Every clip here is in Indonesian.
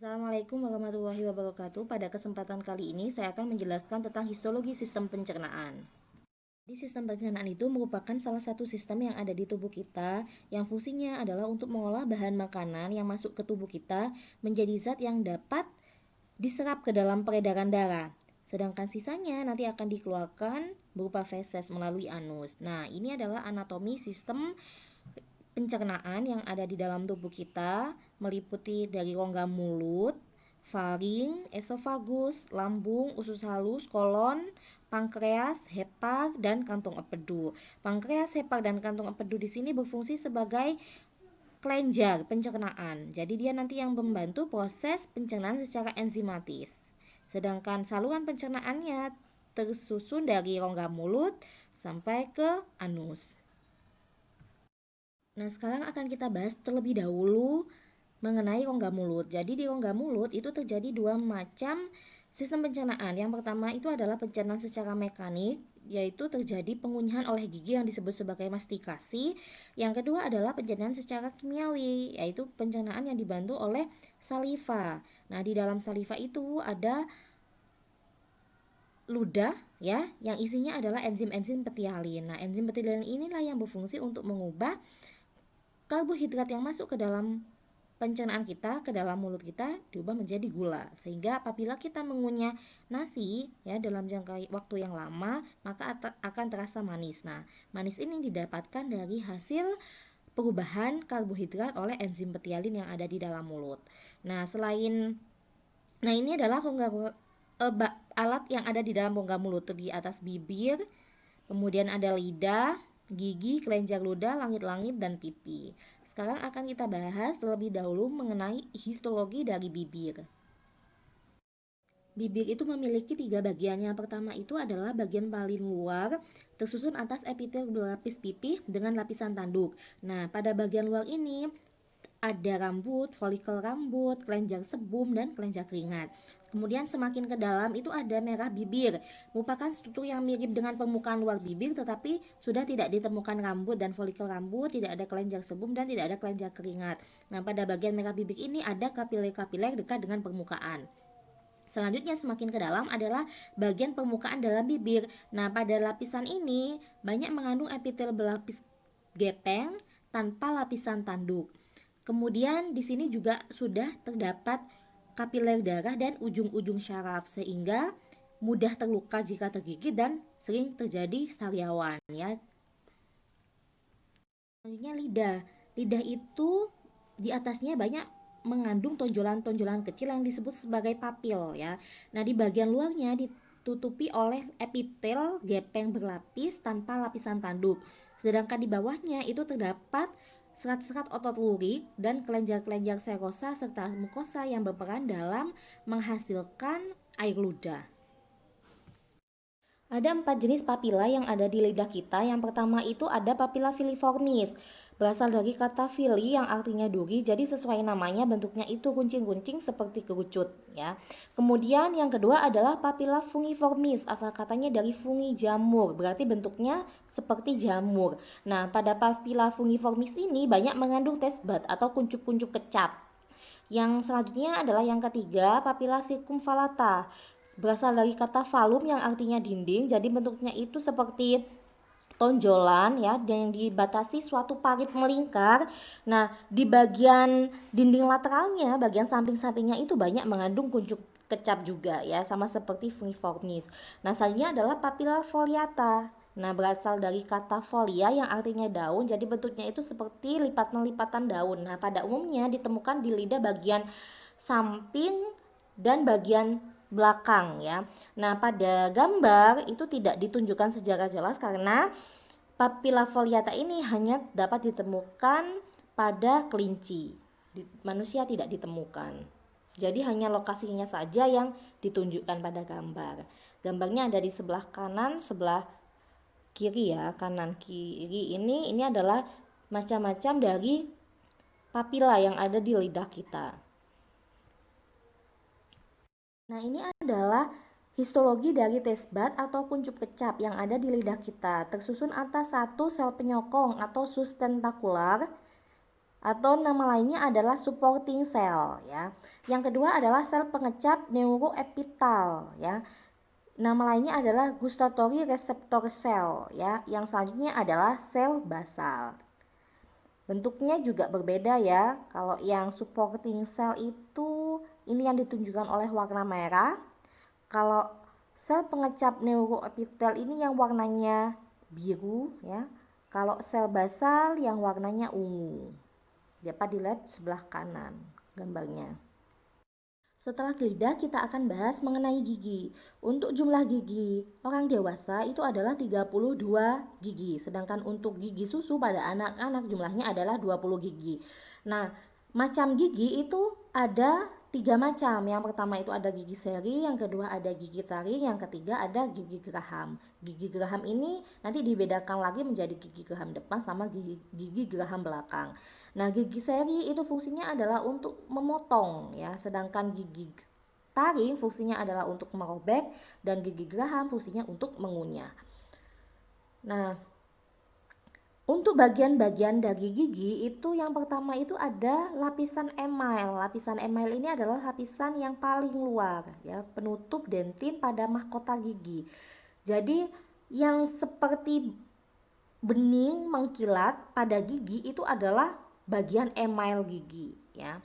Assalamualaikum warahmatullahi wabarakatuh. Pada kesempatan kali ini saya akan menjelaskan tentang histologi sistem pencernaan. Di sistem pencernaan itu merupakan salah satu sistem yang ada di tubuh kita yang fungsinya adalah untuk mengolah bahan makanan yang masuk ke tubuh kita menjadi zat yang dapat diserap ke dalam peredaran darah. Sedangkan sisanya nanti akan dikeluarkan berupa feses melalui anus. Nah, ini adalah anatomi sistem pencernaan yang ada di dalam tubuh kita, meliputi dari rongga mulut, faring, esofagus, lambung, usus halus, kolon, pankreas, hepar, dan kantung empedu. Pankreas, hepar, dan kantung empedu di sini berfungsi sebagai kelenjar pencernaan. Jadi dia nanti yang membantu proses pencernaan secara enzimatis. Sedangkan saluran pencernaannya tersusun dari rongga mulut sampai ke anus. Nah, sekarang akan kita bahas terlebih dahulu mengenai rongga mulut. Jadi di rongga mulut itu terjadi dua macam sistem pencernaan. Yang pertama itu adalah pencernaan secara mekanik, yaitu terjadi pengunyahan oleh gigi yang disebut sebagai mastikasi. Yang kedua adalah pencernaan secara kimiawi, yaitu pencernaan yang dibantu oleh saliva. Nah, di dalam saliva itu ada ludah ya, yang isinya adalah enzim-enzim petialin. Nah, enzim petialin inilah yang berfungsi untuk mengubah karbohidrat yang masuk ke dalam pencernaan kita, ke dalam mulut kita diubah menjadi gula. Sehingga apabila kita mengunyah nasi ya dalam jangka waktu yang lama, maka akan terasa manis. Nah, manis ini didapatkan dari hasil perubahan karbohidrat oleh enzim petialin yang ada di dalam mulut. Nah, ini adalah alat yang ada di dalam rongga mulut. Di atas bibir, kemudian ada lidah, gigi, kelenjar ludah, langit-langit, dan pipi. Sekarang akan kita bahas terlebih dahulu mengenai histologi dari bibir. Bibir itu memiliki 3 bagian. Yang pertama itu adalah bagian paling luar, tersusun atas epitel berlapis pipih dengan lapisan tanduk. Nah, pada bagian luar ini ada rambut, folikel rambut, kelenjar sebum, dan kelenjar keringat. Kemudian semakin ke dalam itu ada merah bibir, merupakan struktur yang mirip dengan permukaan luar bibir, tetapi sudah tidak ditemukan rambut dan folikel rambut, tidak ada kelenjar sebum, dan tidak ada kelenjar keringat. Nah, pada bagian merah bibir ini ada kapiler-kapiler dekat dengan permukaan. Selanjutnya semakin ke dalam adalah bagian permukaan dalam bibir. Nah, pada lapisan ini banyak mengandung epitel berlapis gepeng tanpa lapisan tanduk. Kemudian di sini juga sudah terdapat kapiler darah dan ujung-ujung syaraf sehingga mudah terluka jika tergigit dan sering terjadi sariawan ya. Selanjutnya lidah. Lidah itu di atasnya banyak mengandung tonjolan-tonjolan kecil yang disebut sebagai papil ya. Nah, di bagian luarnya ditutupi oleh epitel gepeng berlapis tanpa lapisan tanduk. Sedangkan di bawahnya itu terdapat serat-serat otot lurik dan kelenjar-kelenjar serosa serta mukosa yang berperan dalam menghasilkan air ludah. Ada 4 jenis papila yang ada di lidah kita. Yang pertama itu ada papila filiformis, berasal dari kata fili yang artinya duri, jadi sesuai namanya bentuknya itu runcing-runcing seperti kerucut ya. Kemudian yang kedua adalah papila fungiformis, asal katanya dari fungi jamur, berarti bentuknya seperti jamur. Nah, pada papila fungiformis ini banyak mengandung tesbat atau kuncup-kuncup kecap. Yang selanjutnya adalah yang ketiga, papila circumvallata, berasal dari kata valum yang artinya dinding, jadi bentuknya itu seperti tonjolan ya, dan yang dibatasi suatu parit melingkar. Nah, di bagian dinding lateralnya, bagian samping-sampingnya itu banyak mengandung kuncup kecap juga ya, sama seperti fungiformis. Nah, selanjutnya adalah papilla foliata. Nah, berasal dari kata folia yang artinya daun, jadi bentuknya itu seperti lipatan-lipatan daun. Nah, pada umumnya ditemukan di lidah bagian samping dan bagian belakang ya. Nah, pada gambar itu tidak ditunjukkan secara jelas karena papilla foliata ini hanya dapat ditemukan pada kelinci. Di manusia tidak ditemukan. Jadi hanya lokasinya saja yang ditunjukkan pada gambar. Gambarnya ada di sebelah kanan, sebelah kiri ya. Kanan kiri ini adalah macam-macam dari papilla yang ada di lidah kita. Nah, ini adalah histologi dari tesbat atau kuncup kecap yang ada di lidah kita, tersusun atas satu sel penyokong atau sus tentakular atau nama lainnya adalah supporting cell ya. Yang kedua adalah sel pengecap neuroepitel ya. Nama lainnya adalah gustatory receptor cell ya. Yang selanjutnya adalah sel basal. Bentuknya juga berbeda ya. Kalau yang supporting cell itu ini yang ditunjukkan oleh warna merah. Kalau sel pengecap neuroepitel ini yang warnanya biru ya. Kalau sel basal yang warnanya ungu. Dapat dilihat sebelah kanan gambarnya. Setelah lidah kita akan bahas mengenai gigi. Untuk jumlah gigi orang dewasa itu adalah 32 gigi. Sedangkan untuk gigi susu pada anak-anak jumlahnya adalah 20 gigi. Nah, macam gigi itu ada 3 macam. Yang pertama itu ada gigi seri, yang kedua ada gigi taring, yang ketiga ada gigi geraham. Gigi geraham ini nanti dibedakan lagi menjadi gigi geraham depan sama gigi geraham belakang. Nah, gigi seri itu fungsinya adalah untuk memotong ya, sedangkan gigi taring fungsinya adalah untuk merobek dan gigi geraham fungsinya untuk mengunyah. Nah, untuk bagian-bagian dari gigi itu yang pertama itu ada lapisan email. Lapisan email ini adalah lapisan yang paling luar ya, penutup dentin pada mahkota gigi. Jadi yang seperti bening mengkilat pada gigi itu adalah bagian email gigi ya.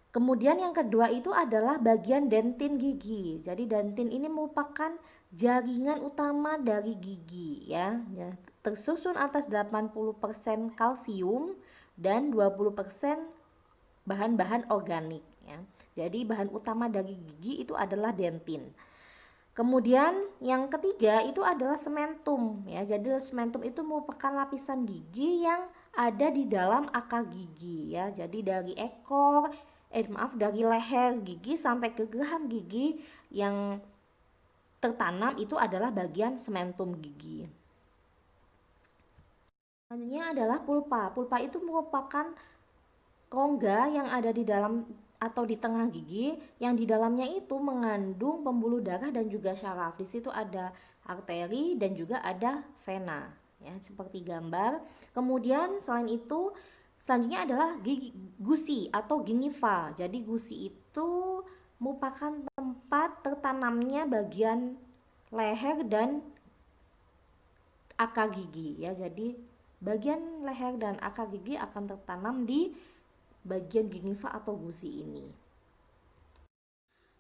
Kemudian yang kedua itu adalah bagian dentin gigi. Jadi dentin ini merupakan jaringan utama dari gigi ya. Tersusun atas 80% kalsium dan 20% bahan-bahan organik ya. Jadi bahan utama dari gigi itu adalah dentin. Kemudian yang ketiga itu adalah sementum ya. Jadi sementum itu merupakan lapisan gigi yang ada di dalam akar gigi ya. Jadi dari dari leher gigi sampai ke geraham gigi yang tertanam itu adalah bagian sementum gigi. Selanjutnya adalah pulpa. Pulpa itu merupakan rongga yang ada di dalam atau di tengah gigi yang di dalamnya itu mengandung pembuluh darah dan juga syaraf. Di situ ada arteri dan juga ada vena ya, seperti gambar. Kemudian selain itu selanjutnya adalah gigi gusi atau gingiva. Jadi gusi itu merupakan tempat tertanamnya bagian leher dan akar gigi ya. Jadi bagian leher dan akar gigi akan tertanam di bagian gingiva atau gusi ini.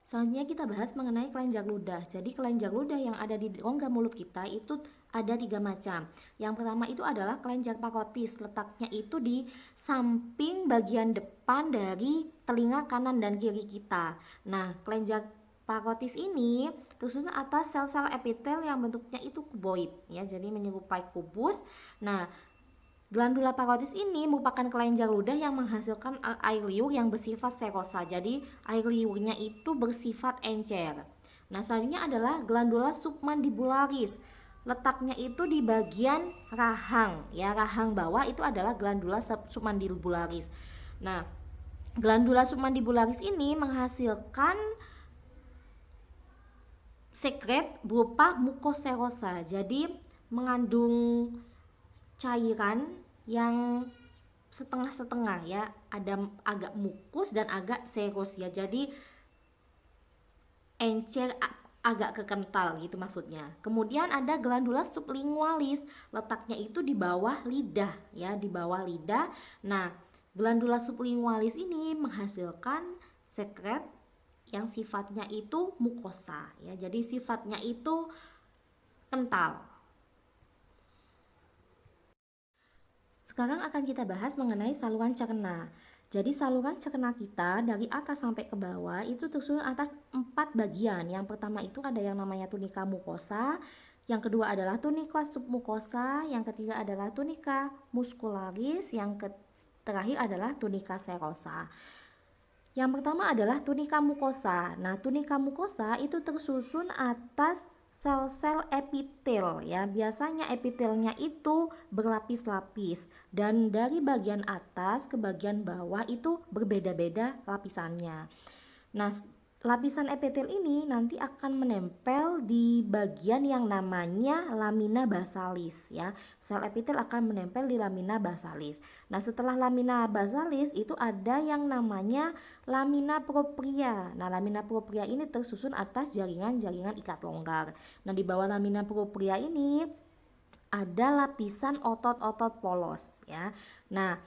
Selanjutnya kita bahas mengenai kelenjar ludah. Jadi kelenjar ludah yang ada di rongga mulut kita itu ada 3 macam. Yang pertama itu adalah kelenjar parotis. Letaknya itu di samping bagian depan dari telinga kanan dan kiri kita. Nah, kelenjar parotis ini tersusun atas sel-sel epitel yang bentuknya itu kuboid ya, jadi menyerupai kubus. Nah, glandula parotis ini merupakan kelenjar ludah yang menghasilkan air liur yang bersifat serosa. Jadi air liurnya itu bersifat encer. Nah, selanjutnya adalah glandula submandibularis. Letaknya itu di bagian rahang ya, rahang bawah itu adalah glandula submandibularis. Nah, glandula submandibularis ini menghasilkan sekret berupa mukoserosa. Jadi mengandung cairan yang setengah-setengah ya, ada agak mukus dan agak seros ya, jadi encer agak kekental gitu maksudnya. Kemudian ada glandula sublingualis, letaknya itu di bawah lidah ya, di bawah lidah. Nah, glandula sublingualis ini menghasilkan sekret yang sifatnya itu mukosa ya, jadi sifatnya itu kental. Sekarang akan kita bahas mengenai saluran cerna. Jadi saluran cerna kita dari atas sampai ke bawah itu tersusun atas 4 bagian. Yang pertama itu ada yang namanya tunika mukosa, yang kedua adalah tunika submukosa, yang ketiga adalah tunika muscularis, yang terakhir adalah tunika serosa. Yang pertama adalah tunika mukosa. Nah, tunika mukosa itu tersusun atas sel-sel epitel ya. Biasanya epitelnya itu berlapis-lapis dan dari bagian atas ke bagian bawah itu berbeda-beda lapisannya. Nah, lapisan epitel ini nanti akan menempel di bagian yang namanya lamina basalis ya. Sel epitel akan menempel di lamina basalis. Nah, setelah lamina basalis itu ada yang namanya lamina propria. Nah, lamina propria ini tersusun atas jaringan-jaringan ikat longgar. Nah, di bawah lamina propria ini ada lapisan otot-otot polos ya. Nah,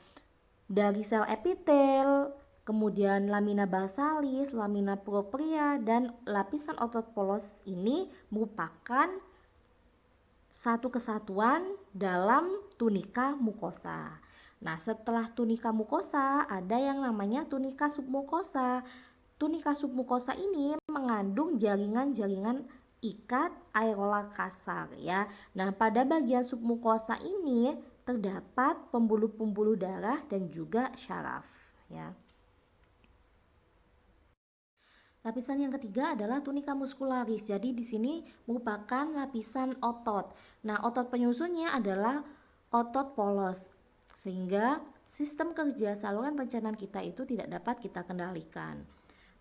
dari sel epitel, kemudian lamina basalis, lamina propria, dan lapisan otot polos ini merupakan satu kesatuan dalam tunika mukosa. Nah, setelah tunika mukosa ada yang namanya tunika submukosa. Tunika submukosa ini mengandung jaringan-jaringan ikat areola kasar ya. Nah, pada bagian submukosa ini terdapat pembuluh-pembuluh darah dan juga syaraf ya. Lapisan yang ketiga adalah tunika muskularis. Jadi di sini merupakan lapisan otot. Nah, otot penyusunnya adalah otot polos. Sehingga sistem kerja saluran pencernaan kita itu tidak dapat kita kendalikan.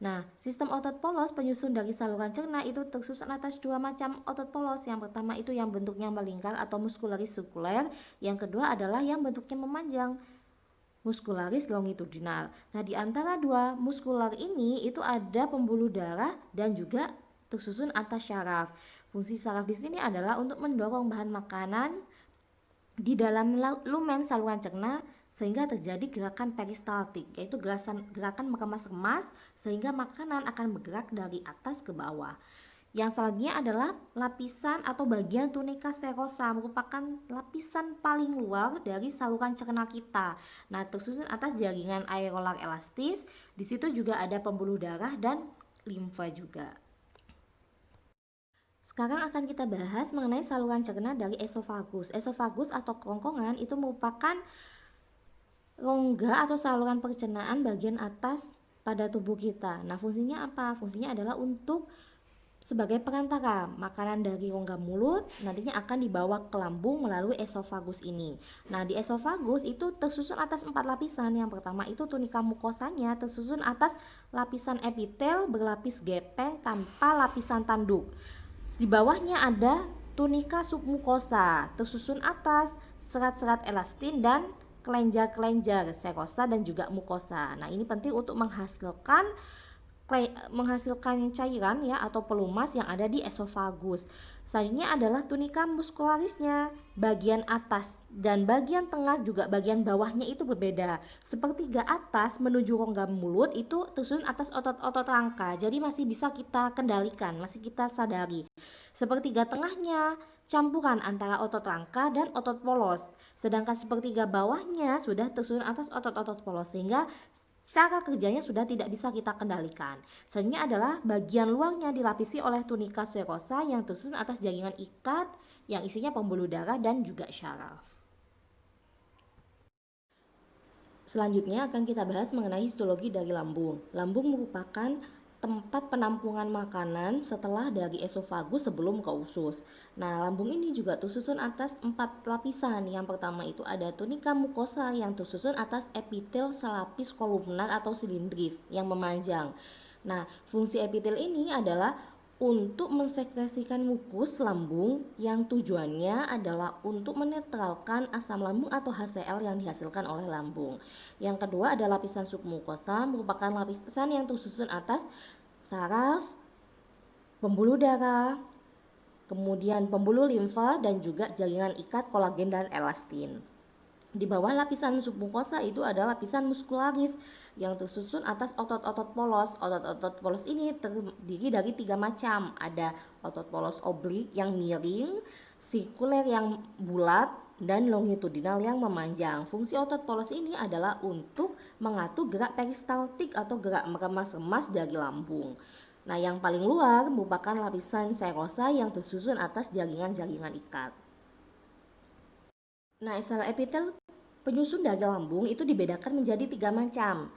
Nah, sistem otot polos penyusun dari saluran cerna itu tersusun atas dua macam otot polos. Yang pertama itu yang bentuknya melingkar atau muskularis sirkuler. Yang kedua adalah yang bentuknya memanjang, muskularis longitudinal. Nah, di antara dua muskular ini itu ada pembuluh darah dan juga tersusun atas syaraf. Fungsi syaraf di sini adalah untuk mendorong bahan makanan di dalam lumen saluran cerna sehingga terjadi gerakan peristaltik, yaitu gerakan mengemas-kemas sehingga makanan akan bergerak dari atas ke bawah. Yang selanjutnya adalah lapisan atau bagian tunika serosa, merupakan lapisan paling luar dari saluran cerna kita. Nah, tersusun atas jaringan areolar elastis. Di situ juga ada pembuluh darah dan limfa juga. Sekarang akan kita bahas mengenai saluran cerna dari esofagus. Esofagus atau kerongkongan itu merupakan rongga atau saluran pencernaan bagian atas pada tubuh kita. Nah, fungsinya apa? Fungsinya adalah untuk sebagai perantara makanan dari rongga mulut nantinya akan dibawa ke lambung melalui esofagus ini. Nah, di esofagus itu tersusun atas 4 lapisan. Yang pertama itu tunika mukosanya tersusun atas lapisan epitel berlapis gepeng tanpa lapisan tanduk. Di bawahnya ada tunika submukosa tersusun atas serat-serat elastin dan kelenjar-kelenjar serosa dan juga mukosa. Nah, ini penting untuk menghasilkan cairan ya atau pelumas yang ada di esofagus. Selanjutnya adalah tunika muskularisnya. Bagian atas dan bagian tengah juga bagian bawahnya itu berbeda. Sepertiga atas menuju rongga mulut itu tersusun atas otot-otot rangka. Jadi masih bisa kita kendalikan, masih kita sadari. Sepertiga tengahnya campuran antara otot rangka dan otot polos. Sedangkan sepertiga bawahnya sudah tersusun atas otot-otot polos sehingga cara kerjanya sudah tidak bisa kita kendalikan. Selanjutnya adalah bagian luarnya dilapisi oleh tunika serosa yang tersusun atas jaringan ikat yang isinya pembuluh darah dan juga syaraf. Selanjutnya akan kita bahas mengenai histologi dari lambung. Lambung merupakan tempat penampungan makanan setelah dari esofagus sebelum ke usus. Nah, lambung ini juga tersusun atas 4 lapisan. Yang pertama itu ada tunika mukosa yang tersusun atas epitel selapis kolumnar atau silindris yang memanjang. Nah, fungsi epitel ini adalah untuk mensekresikan mukus lambung yang tujuannya adalah untuk menetralkan asam lambung atau HCl yang dihasilkan oleh lambung. Yang kedua ada lapisan submukosa, merupakan lapisan yang tersusun atas saraf, pembuluh darah, kemudian pembuluh limfa dan juga jaringan ikat kolagen dan elastin. Di bawah lapisan submukosa itu ada lapisan muskularis yang tersusun atas otot-otot polos. Otot-otot polos ini terdiri dari 3 macam. Ada otot polos oblik yang miring, sirkuler yang bulat, dan longitudinal yang memanjang. Fungsi otot polos ini adalah untuk mengatur gerak peristaltik atau gerak meremas-remas dari lambung. Nah, yang paling luar merupakan lapisan serosa yang tersusun atas jaringan-jaringan ikat. Nah, sel epitel penyusun dari lambung itu dibedakan menjadi 3 macam.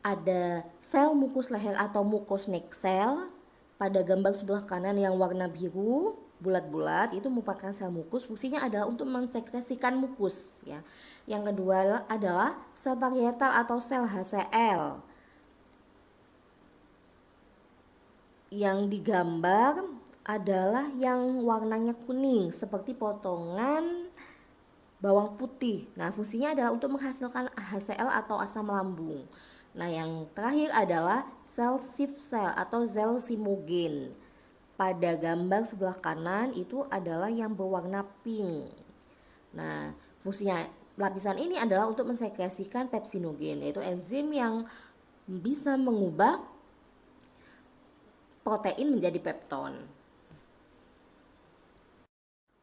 Ada sel mukus leher atau mucosal cell. Pada gambar sebelah kanan yang warna biru bulat-bulat itu merupakan sel mukus. Fungsinya adalah untuk mensekresikan mukus ya. Yang kedua adalah sel parietal atau sel HCl. Yang digambar adalah yang warnanya kuning seperti potongan bawang putih. Nah, fungsinya adalah untuk menghasilkan HCl atau asam lambung. Nah, yang terakhir adalah sel Schiff cell atau sel simogen. Pada gambar sebelah kanan itu adalah yang berwarna pink. Nah, fungsinya lapisan ini adalah untuk mensekresikan pepsinogen, yaitu enzim yang bisa mengubah protein menjadi pepton.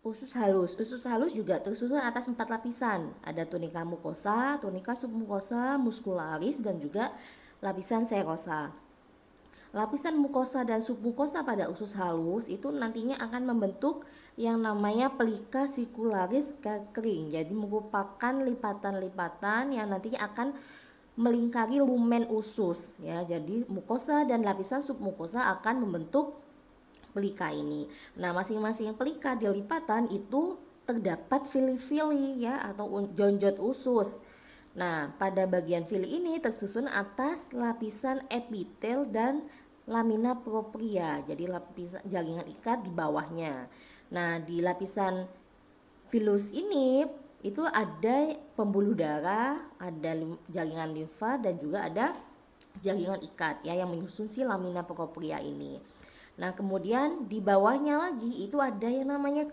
Usus halus juga tersusun atas 4 lapisan. Ada tunika mukosa, tunika submukosa, muskularis, dan juga lapisan serosa. Lapisan mukosa dan submukosa pada usus halus itu nantinya akan membentuk yang namanya pelika sikularis kering. Jadi merupakan lipatan-lipatan yang nantinya akan melingkari lumen usus ya. Jadi mukosa dan lapisan submukosa akan membentuk pelika ini. Nah, masing-masing pelika di lipatan itu terdapat fili-fili ya atau jonjot usus. Nah, pada bagian fili ini tersusun atas lapisan epitel dan lamina propria. Jadi lapisan jaringan ikat di bawahnya. Nah, di lapisan filus ini itu ada pembuluh darah, ada jaringan limfa, dan juga ada jaringan ikat ya yang menyusun si lamina propria ini. Nah, kemudian di bawahnya lagi itu ada yang namanya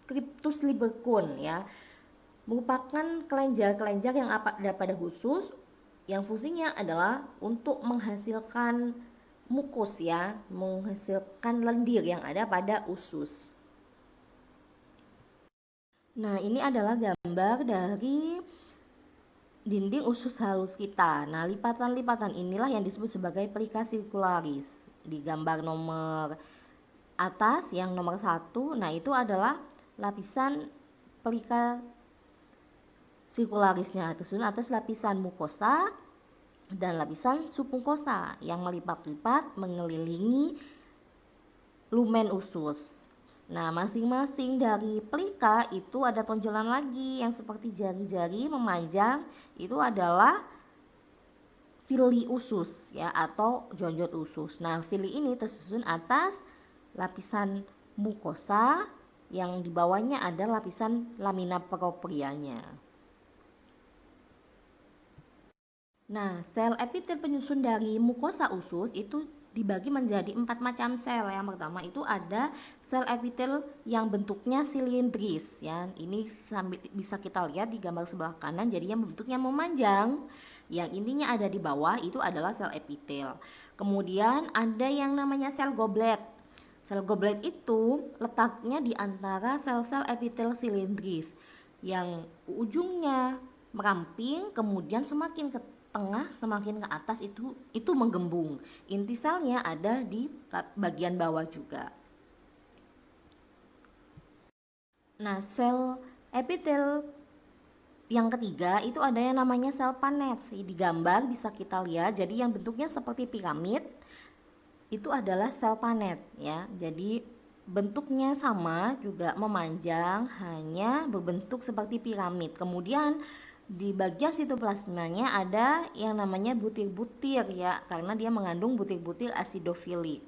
cryptus libercum ya. Merupakan kelenjar-kelenjar yang ada pada usus yang fungsinya adalah untuk menghasilkan mukus ya, menghasilkan lendir yang ada pada usus. Nah, ini adalah gambar dari dinding usus halus kita. Nah, lipatan-lipatan inilah yang disebut sebagai pelika sirkularis. Di gambar nomor atas yang nomor 1, nah itu adalah lapisan pelika sirkularisnya tersusun atas lapisan mukosa dan lapisan submukosa yang melipat-lipat mengelilingi lumen usus. Nah, masing-masing dari pelika itu ada tonjolan lagi yang seperti jari-jari memanjang, itu adalah fili usus ya atau jonjot usus. Nah, fili ini tersusun atas lapisan mukosa yang di bawahnya ada lapisan lamina proprianya. Nah, sel epitel penyusun dari mukosa usus itu dibagi menjadi 4 macam sel. Yang pertama itu ada sel epitel yang bentuknya silindris ya. Ini bisa kita lihat di gambar sebelah kanan, jadi yang bentuknya memanjang. Yang intinya ada di bawah itu adalah sel epitel. Kemudian ada yang namanya sel goblet. Sel goblet itu letaknya di antara sel-sel epitel silindris yang ujungnya meramping, kemudian semakin ke tengah semakin ke atas itu menggembung. Inti selnya ada di bagian bawah juga. Nah, sel epitel yang ketiga itu ada yang namanya sel panet. Di gambar bisa kita lihat, jadi yang bentuknya seperti piramid itu adalah sel panet ya. Jadi bentuknya sama juga memanjang, hanya berbentuk seperti piramid. Kemudian di bagian sitoplasmanya ada yang namanya butir-butir ya, karena dia mengandung butir-butir asidofilik.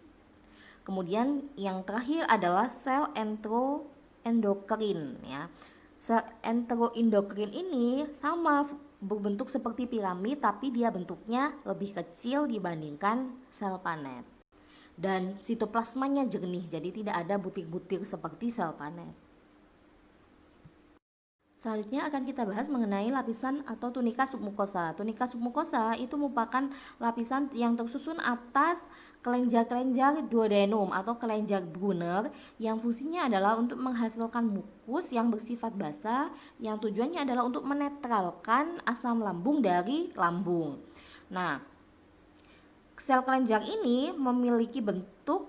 Kemudian yang terakhir adalah sel enteroendokrin ya. Sel enteroendokrin ini sama berbentuk seperti piramid, tapi dia bentuknya lebih kecil dibandingkan sel panet. Dan sitoplasmanya jernih, jadi tidak ada butir-butir seperti sel panet. Selanjutnya akan kita bahas mengenai lapisan atau tunika submukosa. Tunika submukosa itu merupakan lapisan yang tersusun atas kelenjar-kelenjar duodenum atau kelenjar Brunner yang fungsinya adalah untuk menghasilkan mukus yang bersifat basah yang tujuannya adalah untuk menetralkan asam lambung dari lambung. Nah, sel kelenjar ini memiliki bentuk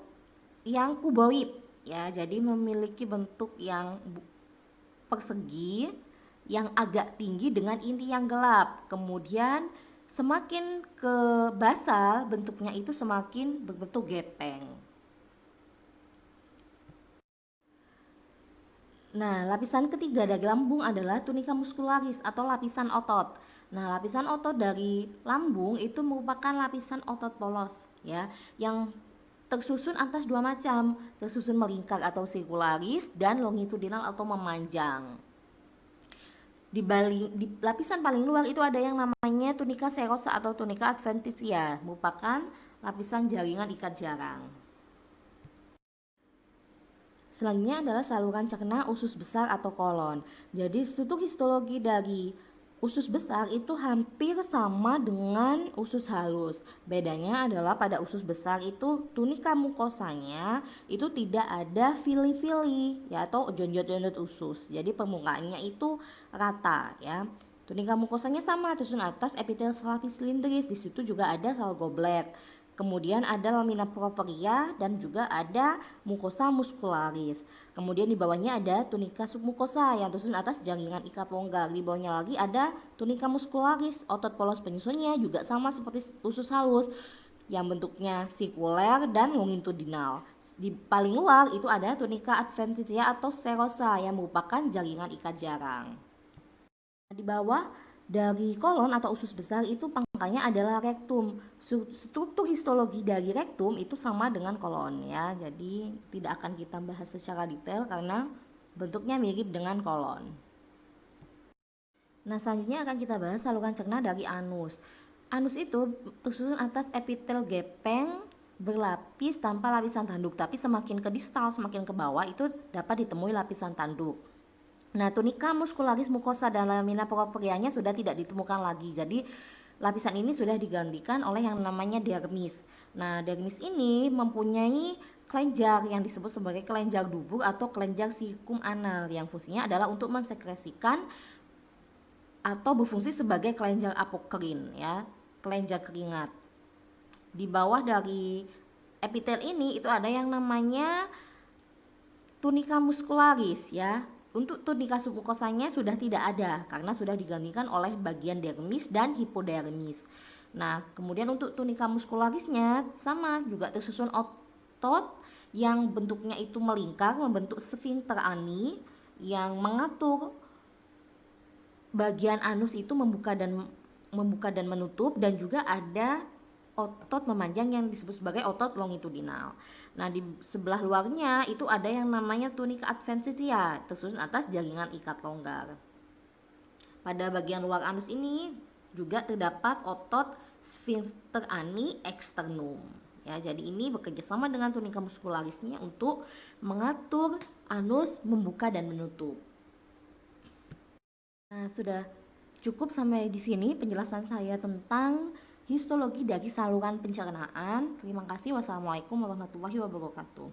yang kuboid ya, jadi memiliki bentuk yang persegi yang agak tinggi dengan inti yang gelap. Kemudian semakin ke basal bentuknya itu semakin berbentuk gepeng. Nah, lapisan ketiga dari lambung adalah tunika muskularis atau lapisan otot. Nah, lapisan otot dari lambung itu merupakan lapisan otot polos ya, yang tersusun atas dua macam, tersusun melingkar atau sirkularis dan longitudinal atau memanjang. Di lapisan paling luar itu ada yang namanya tunika serosa atau tunika adventitia, merupakan lapisan jaringan ikat jarang. Selanjutnya adalah saluran cerna usus besar atau kolon. Jadi struktur histologi dari usus besar itu hampir sama dengan usus halus. Bedanya adalah pada usus besar itu tunika mukosanya itu tidak ada fili-fili ya atau jonjot-jonjot usus. Jadi permukaannya itu rata ya. Tunika mukosanya sama, tersusun atas epitel selapis silindris. Di situ juga ada sel goblet. Kemudian ada lamina propria dan juga ada mukosa muscularis. Kemudian di bawahnya ada tunika submukosa yang tersusun atas jaringan ikat longgar. Di bawahnya lagi ada tunika muscularis, otot polos penyusunnya juga sama seperti usus halus yang bentuknya sirkuler dan longitudinal. Di paling luar itu ada tunika adventitia atau serosa yang merupakan jaringan ikat jarang. Di bawah dari kolon atau usus besar itu pangkalnya adalah rektum. Struktur histologi dari rektum itu sama dengan kolon ya. Jadi tidak akan kita bahas secara detail karena bentuknya mirip dengan kolon. Nah, selanjutnya akan kita bahas saluran cerna dari anus. Anus itu tersusun atas epitel gepeng berlapis tanpa lapisan tanduk, tapi semakin ke distal, semakin ke bawah itu dapat ditemui lapisan tanduk. Nah, tunika muscularis mukosa dan lamina proprianya sudah tidak ditemukan lagi. Jadi lapisan ini sudah digantikan oleh yang namanya dermis. Nah, dermis ini mempunyai kelenjar yang disebut sebagai kelenjar dubur atau kelenjar sikum anal yang fungsinya adalah untuk mensekresikan atau berfungsi sebagai kelenjar apokrin ya, kelenjar keringat. Di bawah dari epitel ini itu ada yang namanya tunika muscularis ya. Untuk tunika submukosanya sudah tidak ada karena sudah digantikan oleh bagian dermis dan hipodermis. Nah, kemudian untuk tunika muscularisnya sama juga tersusun otot yang bentuknya itu melingkar membentuk sfinkter ani yang mengatur bagian anus itu membuka dan menutup, dan juga ada otot memanjang yang disebut sebagai otot longitudinal. Nah, di sebelah luarnya itu ada yang namanya tunika adventitia tersusun atas jaringan ikat longgar. Pada bagian luar anus ini juga terdapat otot sphincter ani externum. Ya, jadi ini bekerja sama dengan tunika muscularisnya untuk mengatur anus membuka dan menutup. Nah, sudah cukup sampai di sini penjelasan saya tentang histologi dari saluran pencernaan. Terima kasih. Wassalamualaikum warahmatullahi wabarakatuh.